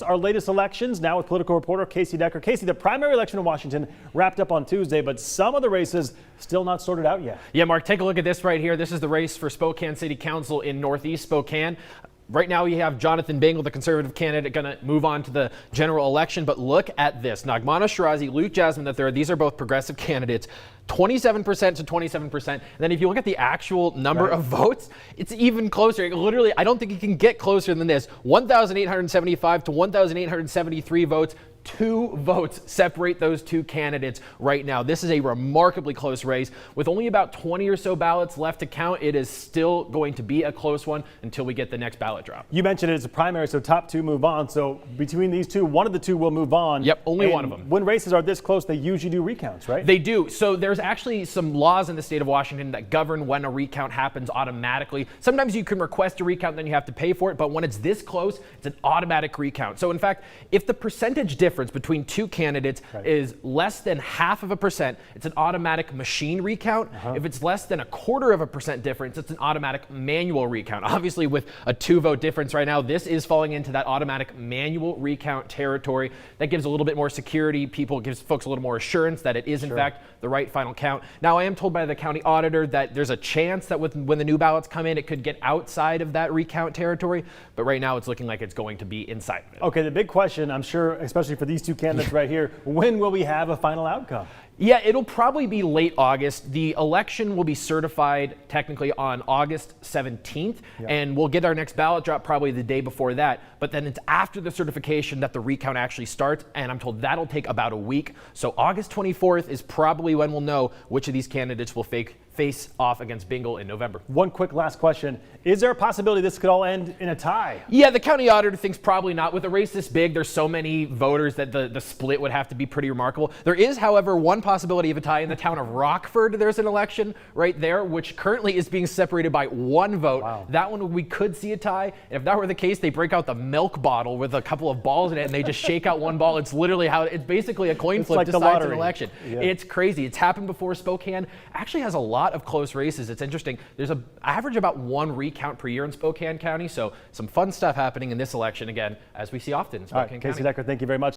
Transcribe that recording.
Our latest elections now with political reporter Casey Decker. Casey, the primary election in Washington wrapped up on Tuesday, but some of the races still not sorted out yet. Yeah, Mark, take a look at this right here. This is the race for Spokane City Council in Northeast Spokane. Right now, you have Jonathan Bingle, the conservative candidate, going to move on to the general election. But look at this. Nagmana Shirazi, Luke Jasmine III, these are both progressive candidates, 27% to 27%. And then if you look at the actual number of votes, it's even closer. Literally, I don't think you can get closer than this. 1,875 to 1,873 votes. 2 votes separate those two candidates right now. This is a remarkably close race. With only about 20 or so ballots left to count, it is still going to be a close one until we get the next ballot drop. You mentioned it's a primary, so top 2 move on. So between these two, one of the two will move on. Yep, only one of them. When races are this close, they usually do recounts, right? They do. So there's actually some laws in the state of Washington that govern when a recount happens automatically. Sometimes you can request a recount, then you have to pay for it. But when it's this close, it's an automatic recount. So in fact, if the percentage difference between two candidates is less than 0.5%, it's an automatic machine recount. If it's less than 0.25% difference, it's an automatic manual recount. Obviously, with a 2-vote difference right now, this is falling into that automatic manual recount territory. That gives a little bit more security. Gives folks a little more assurance that it is in fact the right final count. Now, I am told by the county auditor that there's a chance that when the new ballots come in, it could get outside of that recount territory. But right now, it's looking like it's going to be inside of it. Okay, the big question, I'm sure, especially for these two candidates right here, when will we have a final outcome? Yeah, it'll probably be late August. The election will be certified technically on August 17th, and we'll get our next ballot drop probably the day before that. But then it's after the certification that the recount actually starts, and I'm told that'll take about a week. So August 24th is probably when we'll know which of these candidates will face off against Bingle in November. One quick last question. Is there a possibility this could all end in a tie? Yeah, the county auditor thinks probably not. With a race this big, there's so many voters that the split would have to be pretty remarkable. There is, however, one possibility of a tie in the town of Rockford. There's an election right there, which currently is being separated by 1 vote. Wow. That one, we could see a tie. And if that were the case, they break out the milk bottle with a couple of balls in it, and they just shake out 1 ball. It's literally it's basically a coin flip like decides an election. Yeah. It's crazy. It's happened before. Spokane actually has a lot of close races. It's interesting. There's an average about 1 recount per year in Spokane County. So some fun stuff happening in this election, again, as we see often in Spokane County. Casey Decker, thank you very much.